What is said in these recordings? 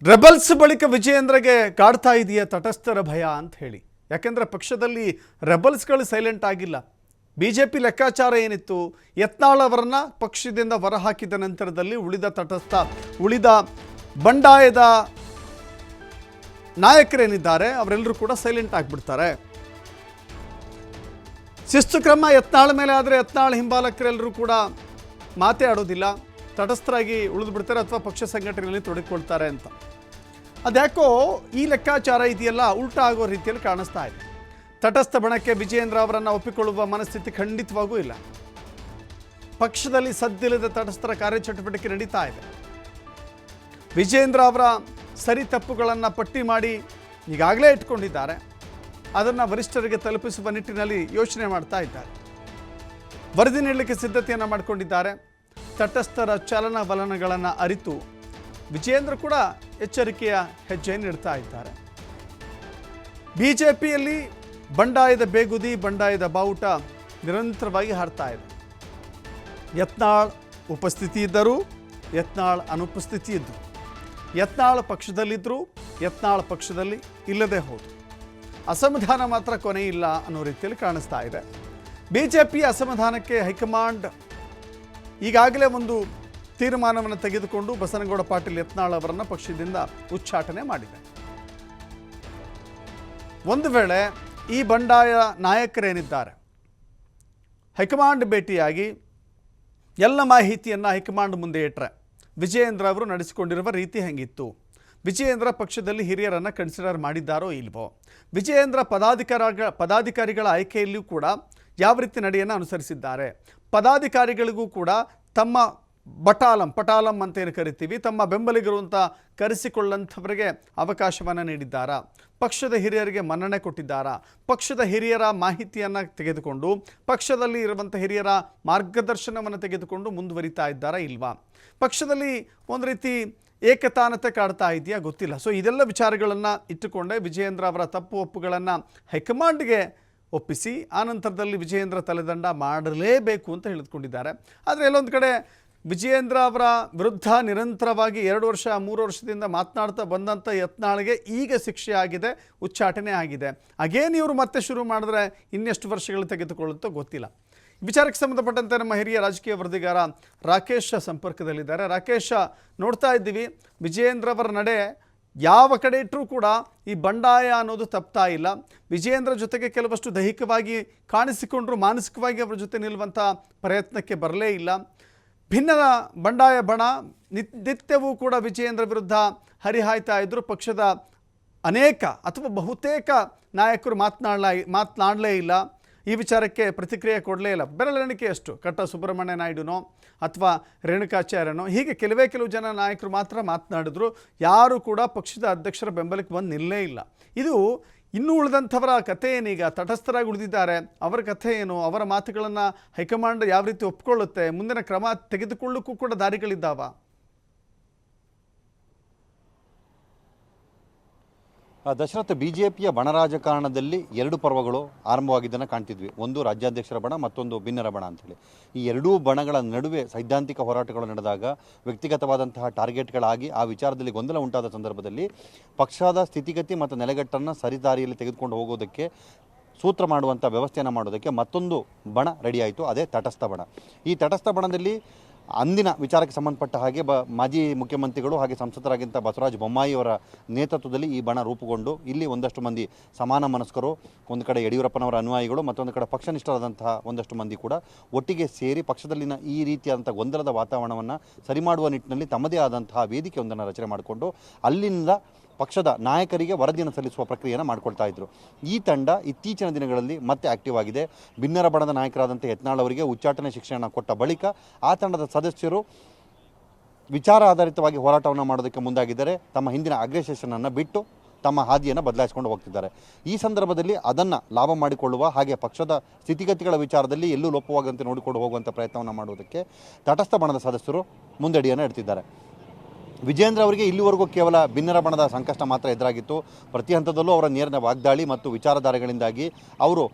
Rebels ಬಳಿಕ ವಿಜಯೇಂದ್ರಗೆ ಕಾಡ್ತಾ ಇದೆಯಾ ತಟಸ್ಥರ ಭಯ ಅಂತ ಹೇಳಿ. ಯಾಕೆಂದರೆ ಪಕ್ಷದಲ್ಲಿ ರೆಬಲ್ಸ್ಗಳು ಸೈಲೆಂಟ್ ಆಗಿಲ್ಲ. ಬಿಜೆಪಿ ಲೆಕ್ಕಾಚಾರ ಏನಿತ್ತು, ಯತ್ನಾಳ್ ಅವರನ್ನು ಪಕ್ಷದಿಂದ ಹೊರಹಾಕಿದ ನಂತರದಲ್ಲಿ ಉಳಿದ ಬಂಡಾಯದ ನಾಯಕರೇನಿದ್ದಾರೆ ಅವರೆಲ್ಲರೂ ಕೂಡ ಸೈಲೆಂಟ್ ಆಗಿಬಿಡ್ತಾರೆ. ಶಿಸ್ತು ಕ್ರಮ ಯತ್ನಾಳ್ ಮೇಲೆ ಆದರೆ ಯತ್ನಾಳ್ ಹಿಂಬಾಲಕರೆಲ್ಲರೂ ಕೂಡ ಮಾತೇ ಆಡೋದಿಲ್ಲ, ತಟಸ್ಥರಾಗಿ ಉಳಿದು ಬಿಡ್ತಾರೆ ಅಥವಾ ಪಕ್ಷ ಸಂಘಟನೆಯಲ್ಲಿ ತೊಡಗಿಕೊಳ್ತಾರೆ ಅಂತ. ಅದ್ಯಾಕೋ ಈ ಲೆಕ್ಕಾಚಾರ ಇದೆಯಲ್ಲ ಉಲ್ಟಾ ಆಗೋ ರೀತಿಯಲ್ಲಿ ಕಾಣಿಸ್ತಾ ಇದೆ. ತಟಸ್ಥ ಬಣಕ್ಕೆ ವಿಜಯೇಂದ್ರ ಅವರನ್ನು ಒಪ್ಪಿಕೊಳ್ಳುವ ಮನಸ್ಥಿತಿ ಖಂಡಿತವಾಗೂ ಇಲ್ಲ. ಪಕ್ಷದಲ್ಲಿ ಸದ್ದಿಲ್ಲದ ತಟಸ್ಥರ ಕಾರ್ಯಚಟುವಟಿಕೆ ನಡೀತಾ ಇದೆ. ವಿಜಯೇಂದ್ರ ಅವರ ಸರಿ ತಪ್ಪುಗಳನ್ನು ಪಟ್ಟಿ ಮಾಡಿ ಈಗಾಗಲೇ ಇಟ್ಕೊಂಡಿದ್ದಾರೆ. ಅದನ್ನು ವರಿಷ್ಠರಿಗೆ ತಲುಪಿಸುವ ನಿಟ್ಟಿನಲ್ಲಿ ಯೋಚನೆ ಮಾಡ್ತಾ ಇದ್ದಾರೆ. ವರದಿ ನೀಡಲಿಕ್ಕೆ ಸಿದ್ಧತೆಯನ್ನು ಮಾಡಿಕೊಂಡಿದ್ದಾರೆ. ತಟಸ್ಥರ ಚಲನವಲನಗಳನ್ನು ಅರಿತು ವಿಜಯೇಂದ್ರ ಕೂಡ ಎಚ್ಚರಿಕೆಯ ಹೆಜ್ಜೆಯನ್ನು ಇಡ್ತಾ ಇದ್ದಾರೆ. ಬಿಜೆಪಿಯಲ್ಲಿ ಬಂಡಾಯದ ಬೇಗುದಿ, ಬಂಡಾಯದ ಬಾವುಟ ನಿರಂತರವಾಗಿ ಹಾರ್ತಾ ಇದೆ. ಯತ್ನಾಳ್ ಉಪಸ್ಥಿತಿ ಇದ್ದರು, ಯತ್ನಾಳ್ ಅನುಪಸ್ಥಿತಿ ಇದ್ದರು. ಯತ್ನಾಳ್ ಪಕ್ಷದಲ್ಲಿದ್ದರು, ಯತ್ನಾಳ್ ಪಕ್ಷದಲ್ಲಿ ಇಲ್ಲದೆ ಹೋದರು. ಅಸಮಾಧಾನ ಮಾತ್ರ ಕೊನೆ ಇಲ್ಲ ಅನ್ನೋ ರೀತಿಯಲ್ಲಿ ಕಾಣಿಸ್ತಾ ಇದೆ. ಬಿಜೆಪಿ ಅಸಮಾಧಾನಕ್ಕೆ ಹೈಕಮಾಂಡ್ ಈಗಾಗಲೇ ಒಂದು ತೀರ್ಮಾನವನ್ನು ತೆಗೆದುಕೊಂಡು ಬಸನಗೌಡ ಪಾಟೀಲ್ ಯತ್ನಾಳ್ ಅವರನ್ನು ಪಕ್ಷದಿಂದ ಉಚ್ಚಾಟನೆ ಮಾಡಿದೆ. ಒಂದು ವೇಳೆ ಈ ಬಂಡಾಯ ನಾಯಕರೇನಿದ್ದಾರೆ ಹೈಕಮಾಂಡ್ ಭೇಟಿಯಾಗಿ ಎಲ್ಲ ಮಾಹಿತಿಯನ್ನು ಹೈಕಮಾಂಡ್ ಮುಂದೆ ಇಟ್ಟರೆ ವಿಜಯೇಂದ್ರ ಅವರು ನಡೆಸಿಕೊಂಡಿರುವ ರೀತಿ ಹೆಂಗಿತ್ತು, ವಿಜಯೇಂದ್ರ ಪಕ್ಷದಲ್ಲಿ ಹಿರಿಯರನ್ನು ಕನ್ಸಿಡರ್ ಮಾಡಿದ್ದಾರೋ ಇಲ್ವೋ, ವಿಜಯೇಂದ್ರ ಪದಾಧಿಕಾರಿಗಳ ಆಯ್ಕೆಯಲ್ಲಿಯೂ ಕೂಡ ಯಾವ ರೀತಿ ನಡೆಯನ್ನು ಅನುಸರಿಸಿದ್ದಾರೆ, ಪದಾಧಿಕಾರಿಗಳಿಗೂ ಕೂಡ ತಮ್ಮ ಪಟಾಲಂ ಅಂತ ಏನು ಕರಿತೀವಿ, ತಮ್ಮ ಬೆಂಬಲಿಗರು ಅಂತ ಕರೆಸಿಕೊಳ್ಳಂಥವರಿಗೆ ಅವಕಾಶವನ್ನು ನೀಡಿದ್ದಾರಾ, ಪಕ್ಷದ ಹಿರಿಯರಿಗೆ ಮನ್ನಣೆ ಕೊಟ್ಟಿದ್ದಾರಾ, ಪಕ್ಷದ ಹಿರಿಯರ ಮಾಹಿತಿಯನ್ನು ತೆಗೆದುಕೊಂಡು ಪಕ್ಷದಲ್ಲಿ ಇರುವಂಥ ಹಿರಿಯರ ಮಾರ್ಗದರ್ಶನವನ್ನು ತೆಗೆದುಕೊಂಡು ಮುಂದುವರಿತಾ ಇದ್ದಾರಾ ಇಲ್ವಾ, ಪಕ್ಷದಲ್ಲಿ ಒಂದು ರೀತಿ ಏಕತಾನತೆ ಕಾಡ್ತಾ ಇದೆಯಾ ಗೊತ್ತಿಲ್ಲ. ಸೊ ಇದೆಲ್ಲ ವಿಚಾರಗಳನ್ನು ಇಟ್ಟುಕೊಂಡೇ ವಿಜಯೇಂದ್ರ ಅವರ ತಪ್ಪು ಒಪ್ಪುಗಳನ್ನು ಹೈಕಮಾಂಡ್ಗೆ ಒಪ್ಪಿಸಿ ಆನಂತರದಲ್ಲಿ ವಿಜಯೇಂದ್ರ ತಲೆದಂಡ ಮಾಡಲೇಬೇಕು ಅಂತ ಹೇಳಿದುಕೊಂಡಿದ್ದಾರೆ. ಆದರೆ ಎಲ್ಲೊಂದು ಕಡೆ ವಿಜಯೇಂದ್ರ ಅವರ ವಿರುದ್ಧ ನಿರಂತರವಾಗಿ 2 ವರ್ಷ 3 ವರ್ಷದಿಂದ ಮಾತನಾಡ್ತಾ ಬಂದಂಥ ಯತ್ನಾಳ್ಗೆ ಈಗ ಶಿಕ್ಷೆ ಆಗಿದೆ, ಉಚ್ಚಾಟನೆ ಆಗಿದೆ. ಅಗೇನ್ ಇವರು ಮತ್ತೆ ಶುರು ಮಾಡಿದ್ರೆ ಇನ್ನೆಷ್ಟು ವರ್ಷಗಳು ತೆಗೆದುಕೊಳ್ಳುತ್ತೋ ಗೊತ್ತಿಲ್ಲ. ವಿಚಾರಕ್ಕೆ ಸಂಬಂಧಪಟ್ಟಂತೆ ನಮ್ಮ ಹಿರಿಯ ರಾಜಕೀಯ ವರದಿಗಾರ ರಾಕೇಶ್ ಸಂಪರ್ಕದಲ್ಲಿದ್ದಾರೆ. ರಾಕೇಶ್, ನೋಡ್ತಾ ಇದ್ದೀವಿ ವಿಜಯೇಂದ್ರ ಅವರ ನಡೆ ಯಾವ ಕಡೆ ಇಟ್ಟರೂ ಕೂಡ ಈ ಬಂಡಾಯ ಅನ್ನೋದು ತಪ್ತಾ ಇಲ್ಲ. ವಿಜಯೇಂದ್ರ ಜೊತೆಗೆ ಕೆಲವಷ್ಟು ದೈಹಿಕವಾಗಿ ಕಾಣಿಸಿಕೊಂಡ್ರು, ಮಾನಸಿಕವಾಗಿ ಅವರ ಜೊತೆ ನಿಲ್ಲುವಂಥ ಪ್ರಯತ್ನಕ್ಕೆ ಬರಲೇ ಇಲ್ಲ. ಭಿನ್ನ ಬಂಡಾಯ ಬಣ ನಿತ್ಯವೂ ಕೂಡ ವಿಜಯೇಂದ್ರ ವಿರುದ್ಧ ಹರಿಹಾಯ್ತಾ ಇದ್ದರು. ಪಕ್ಷದ ಅನೇಕ ಅಥವಾ ಬಹುತೇಕ ನಾಯಕರು ಮಾತನಾಡಲೇ ಇಲ್ಲ, ಈ ವಿಚಾರಕ್ಕೆ ಪ್ರತಿಕ್ರಿಯೆ ಕೊಡಲೇ ಇಲ್ಲ. ಬೆರಳೆಣಿಕೆಯಷ್ಟು ಕಟ್ಟ ಸುಬ್ರಹ್ಮಣ್ಯ ನಾಯ್ಡುನೋ ಅಥವಾ ರೇಣುಕಾಚಾರ್ಯನೋ ಹೀಗೆ ಕೆಲವು ಜನ ನಾಯಕರು ಮಾತ್ರ ಮಾತನಾಡಿದ್ರು. ಯಾರು ಕೂಡ ಪಕ್ಷದ ಅಧ್ಯಕ್ಷರ ಬೆಂಬಲಕ್ಕೆ ಬಂದು ನಿಲ್ಲೇ ಇಲ್ಲ. ಇದು ಇನ್ನೂ ಉಳಿದಂಥವರ ಕಥೆ ಏನೀಗ, ತಟಸ್ಥರಾಗಿ ಉಳಿದಿದ್ದಾರೆ, ಅವರ ಕಥೆ ಏನು, ಅವರ ಮಾತುಗಳನ್ನು ಹೈಕಮಾಂಡ್ ಯಾವ ರೀತಿ ಒಪ್ಕೊಳ್ಳುತ್ತೆ, ಮುಂದಿನ ಕ್ರಮ ತೆಗೆದುಕೊಳ್ಳಕ್ಕೂ ಕೂಡ ದಾರಿಗಳಿದ್ದಾವ? ದಶರಥ, ಬಿಜೆಪಿಯ ಬಣ ರಾಜಕಾರಣದಲ್ಲಿ 2 ಪರ್ವಗಳು ಆರಂಭವಾಗಿದ್ದನ್ನು ಕಾಣ್ತಿದ್ವಿ. ಒಂದು ರಾಜ್ಯಾಧ್ಯಕ್ಷರ ಬಣ, ಮತ್ತೊಂದು ಭಿನ್ನರ ಬಣ ಅಂತೇಳಿ. ಈ ಎರಡೂ ಬಣಗಳ ನಡುವೆ ಸೈದ್ಧಾಂತಿಕ ಹೋರಾಟಗಳು ನಡೆದಾಗ ವ್ಯಕ್ತಿಗತವಾದಂತಹ ಟಾರ್ಗೆಟ್ಗಳಾಗಿ ಆ ವಿಚಾರದಲ್ಲಿ ಗೊಂದಲ ಉಂಟಾದ ಸಂದರ್ಭದಲ್ಲಿ ಪಕ್ಷದ ಸ್ಥಿತಿಗತಿ ಮತ್ತು ನೆಲೆಗಟ್ಟನ್ನು ಸರಿದಾರಿಯಲ್ಲಿ ತೆಗೆದುಕೊಂಡು ಹೋಗೋದಕ್ಕೆ ಸೂತ್ರ ಮಾಡುವಂಥ ವ್ಯವಸ್ಥೆಯನ್ನು ಮಾಡೋದಕ್ಕೆ ಮತ್ತೊಂದು ಬಣ ರೆಡಿಯಾಯಿತು, ಅದೇ ತಟಸ್ಥ ಬಣ. ಈ ತಟಸ್ಥ ಬಣದಲ್ಲಿ ಅಂದಿನ ವಿಚಾರಕ್ಕೆ ಸಂಬಂಧಪಟ್ಟ ಹಾಗೆ ಮಾಜಿ ಮುಖ್ಯಮಂತ್ರಿಗಳು ಹಾಗೆ ಸಂಸದರಾಗಿದ್ದ ಬಸವರಾಜ ಬೊಮ್ಮಾಯಿಯವರ ನೇತೃತ್ವದಲ್ಲಿ ಈ ಬಣ ರೂಪುಗೊಂಡು ಇಲ್ಲಿ ಒಂದಷ್ಟು ಮಂದಿ ಸಮಾನ ಮನಸ್ಕರು, ಒಂದು ಕಡೆ ಯಡಿಯೂರಪ್ಪನವರ ಅನುಯಾಯಿಗಳು, ಮತ್ತೊಂದು ಕಡೆ ಪಕ್ಷನಿಷ್ಠರಾದಂತಹ ಒಂದಷ್ಟು ಮಂದಿ ಕೂಡ ಒಟ್ಟಿಗೆ ಸೇರಿ ಪಕ್ಷದಲ್ಲಿನ ಈ ರೀತಿಯಾದಂಥ ಗೊಂದಲದ ವಾತಾವರಣವನ್ನು ಸರಿ ಮಾಡುವ ನಿಟ್ಟಿನಲ್ಲಿ ತಮ್ಮದೇ ಆದಂತಹ ವೇದಿಕೆಯೊಂದನ್ನು ರಚನೆ ಮಾಡಿಕೊಂಡು ಅಲ್ಲಿಂದ ಪಕ್ಷದ ನಾಯಕರಿಗೆ ವರದಿಯನ್ನು ಸಲ್ಲಿಸುವ ಪ್ರಕ್ರಿಯೆಯನ್ನು ಮಾಡಿಕೊಳ್ತಾ ಇದ್ದರು. ಈ ತಂಡ ಇತ್ತೀಚಿನ ದಿನಗಳಲ್ಲಿ ಮತ್ತೆ ಆಕ್ಟಿವ್ ಆಗಿದೆ. ಭಿನ್ನರ ಬಣದ ನಾಯಕರಾದಂಥ ಯತ್ನಾಳ್ ಅವರಿಗೆ ಉಚ್ಚಾಟನೆ ಶಿಕ್ಷೆಯನ್ನು ಕೊಟ್ಟ ಬಳಿಕ ಆ ತಂಡದ ಸದಸ್ಯರು ವಿಚಾರ ಆಧಾರಿತವಾಗಿ ಹೋರಾಟವನ್ನು ಮಾಡೋದಕ್ಕೆ ಮುಂದಾಗಿದ್ದಾರೆ. ತಮ್ಮ ಹಿಂದಿನ ಅಗ್ರೆಸೇಷನನ್ನು ಬಿಟ್ಟು ತಮ್ಮ ಹಾದಿಯನ್ನು ಬದಲಾಯಿಸಿಕೊಂಡು ಹೋಗ್ತಿದ್ದಾರೆ. ಈ ಸಂದರ್ಭದಲ್ಲಿ ಅದನ್ನು ಲಾಭ ಮಾಡಿಕೊಳ್ಳುವ ಹಾಗೆ ಪಕ್ಷದ ಸ್ಥಿತಿಗತಿಗಳ ವಿಚಾರದಲ್ಲಿ ಎಲ್ಲೂ ಲೋಪವಾಗಂತೆ ನೋಡಿಕೊಂಡು ಹೋಗುವಂಥ ಪ್ರಯತ್ನವನ್ನು ಮಾಡುವುದಕ್ಕೆ ತಟಸ್ಥ ಬಣದ ಸದಸ್ಯರು ಮುಂದಡಿಯನ್ನು ಇಡ್ತಿದ್ದಾರೆ. ವಿಜಯೇಂದ್ರ ಅವರಿಗೆ ಇಲ್ಲಿವರೆಗೂ ಕೇವಲ ಭಿನ್ನರ ಬಣದ ಸಂಕಷ್ಟ ಮಾತ್ರ ಎದುರಾಗಿತ್ತು. ಪ್ರತಿ ಹಂತದಲ್ಲೂ ಅವರ ನೇರ ವಾಗ್ದಾಳಿ ಮತ್ತು ವಿಚಾರಧಾರೆಗಳಿಂದಾಗಿ ಅವರು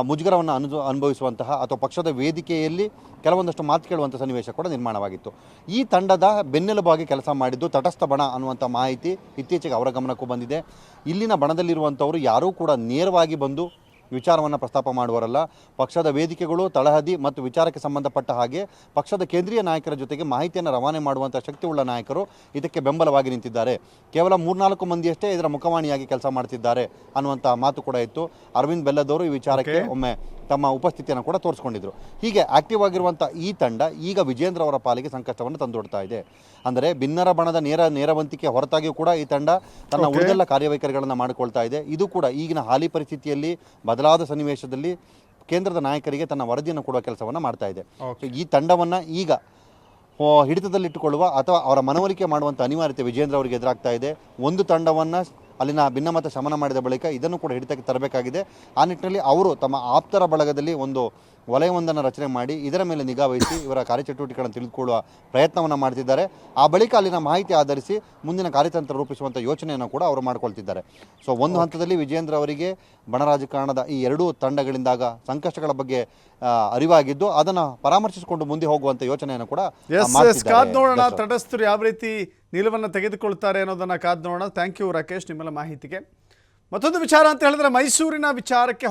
ಮುಜುಗರವನ್ನು ಅನುಭವಿಸುವಂತಹ ಅಥವಾ ಪಕ್ಷದ ವೇದಿಕೆಯಲ್ಲಿ ಕೆಲವೊಂದಷ್ಟು ಮಾತು ಕೇಳುವಂಥ ಸನ್ನಿವೇಶ ಕೂಡ ನಿರ್ಮಾಣವಾಗಿತ್ತು. ಈ ತಂಡದ ಬೆನ್ನೆಲುಬಾಗಿ ಕೆಲಸ ಮಾಡಿದ್ದು ತಟಸ್ಥ ಬಣ ಅನ್ನುವಂಥ ಮಾಹಿತಿ ಇತ್ತೀಚೆಗೆ ಅವರ ಗಮನಕ್ಕೂ ಬಂದಿದೆ. ಇಲ್ಲಿನ ಬಣದಲ್ಲಿರುವಂಥವರು ಯಾರೂ ಕೂಡ ನೇರವಾಗಿ ಬಂದು ವಿಚಾರವನ್ನು ಪ್ರಸ್ತಾಪ ಮಾಡುವರಲ್ಲ. ಪಕ್ಷದ ವೇದಿಕೆಗಳು, ತಳಹದಿ ಮತ್ತು ವಿಚಾರಕ್ಕೆ ಸಂಬಂಧಪಟ್ಟ ಹಾಗೆ ಪಕ್ಷದ ಕೇಂದ್ರೀಯ ನಾಯಕರ ಜೊತೆಗೆ ಮಾಹಿತಿಯನ್ನು ರವಾನೆ ಮಾಡುವಂಥ ಶಕ್ತಿಯುಳ್ಳ ನಾಯಕರು ಇದಕ್ಕೆ ಬೆಂಬಲವಾಗಿ ನಿಂತಿದ್ದಾರೆ. ಕೇವಲ 3-4 ಮಂದಿಯಷ್ಟೇ ಇದರ ಮುಖವಾಣಿಯಾಗಿ ಕೆಲಸ ಮಾಡ್ತಿದ್ದಾರೆ ಅನ್ನುವಂಥ ಮಾತು ಕೂಡ ಇತ್ತು. ಅರವಿಂದ್ ಬೆಲ್ಲದವರು ಈ ವಿಚಾರಕ್ಕೆ ಒಮ್ಮೆ ತಮ್ಮ ಉಪಸ್ಥಿತಿಯನ್ನು ಕೂಡ ತೋರಿಸ್ಕೊಂಡಿದ್ರು. ಹೀಗೆ ಆಕ್ಟಿವ್ ಆಗಿರುವಂಥ ಈ ತಂಡ ಈಗ ವಿಜೇಂದ್ರ ಅವರ ಪಾಲಿಗೆ ಸಂಕಷ್ಟವನ್ನು ತಂದೊಡ್ತಾ ಇದೆ. ಅಂದರೆ ಭಿನ್ನರ ಬಣದ ನೇರವಂತಿಕೆ ಹೊರತಾಗಿಯೂ ಕೂಡ ಈ ತಂಡ ತನ್ನ ಉಳಿದೆಲ್ಲ ಕಾರ್ಯವೈಖರಿಗಳನ್ನು ಮಾಡಿಕೊಳ್ತಾ ಇದೆ. ಇದು ಕೂಡ ಈಗಿನ ಹಾಲಿ ಪರಿಸ್ಥಿತಿಯಲ್ಲಿ ಬದಲಾದ ಸನ್ನಿವೇಶದಲ್ಲಿ ಕೇಂದ್ರದ ನಾಯಕರಿಗೆ ತನ್ನ ವರದಿಯನ್ನು ಕೊಡುವ ಕೆಲಸವನ್ನು ಮಾಡ್ತಾ ಇದೆ. ಈ ತಂಡವನ್ನು ಈಗ ಹಿಡಿತದಲ್ಲಿಟ್ಟುಕೊಳ್ಳುವ ಅಥವಾ ಅವರ ಮನವರಿಕೆ ಮಾಡುವಂಥ ಅನಿವಾರ್ಯತೆ ವಿಜೇಂದ್ರ ಅವರಿಗೆ ಎದುರಾಗ್ತಾ ಇದೆ. ಒಂದು ತಂಡವನ್ನು ಅಲ್ಲಿನ ಭಿನ್ನಮತ ಶಮನ ಮಾಡಿದ ಬಳಿಕ ಇದನ್ನು ಕೂಡ ಹಿಡಿತಕ್ಕೆ ತರಬೇಕಾಗಿದೆ. ಆ ನಿಟ್ಟಿನಲ್ಲಿ ಅವರು ತಮ್ಮ ಆಪ್ತರ ಬಳಗದಲ್ಲಿ ಒಂದು ವಲಯವೊಂದನ್ನು ರಚನೆ ಮಾಡಿ ಇದರ ಮೇಲೆ ನಿಗಾ ವಹಿಸಿ ಇವರ ಕಾರ್ಯಚಟುವಟಿಕೆಗಳನ್ನು ತಿಳಿದುಕೊಳ್ಳುವ ಪ್ರಯತ್ನವನ್ನು ಮಾಡ್ತಿದ್ದಾರೆ. ಆ ಬಳಿಕ ಅಲ್ಲಿನ ಮಾಹಿತಿ ಆಧರಿಸಿ ಮುಂದಿನ ಕಾರ್ಯತಂತ್ರ ರೂಪಿಸುವಂಥ ಯೋಚನೆಯನ್ನು ಕೂಡ ಅವರು ಮಾಡ್ಕೊಳ್ತಿದ್ದಾರೆ. ಸೊ ಒಂದು ಹಂತದಲ್ಲಿ ವಿಜೇಂದ್ರ ಅವರಿಗೆ ಬಣ ರಾಜಕಾರಣದ ಈ ಎರಡೂ ತಂಡಗಳಿಂದಾಗ ಸಂಕಷ್ಟಗಳ ಬಗ್ಗೆ ಅರಿವಾಗಿದ್ದು ಅದನ್ನು ಪರಾಮರ್ಶಿಸಿಕೊಂಡು ಮುಂದೆ ಹೋಗುವಂಥ ಯೋಚನೆಯನ್ನು ಕೂಡ ಕಾದ್ ನೋಡೋಣ. ತಟಸ್ಥರು ಯಾವ ರೀತಿ ನಿಲುವನ್ನು ತೆಗೆದುಕೊಳ್ತಾರೆ ಅನ್ನೋದನ್ನು ಕಾದ್ ನೋಡೋಣ. ಥ್ಯಾಂಕ್ ಯು ರಾಕೇಶ್ ನಿಮ್ಮೆಲ್ಲ ಮಾಹಿತಿಗೆ. ಮತ್ತೊಂದು ವಿಚಾರ ಅಂತ ಹೇಳಿದ್ರೆ ಮೈಸೂರಿನ ವಿಚಾರಕ್ಕೆ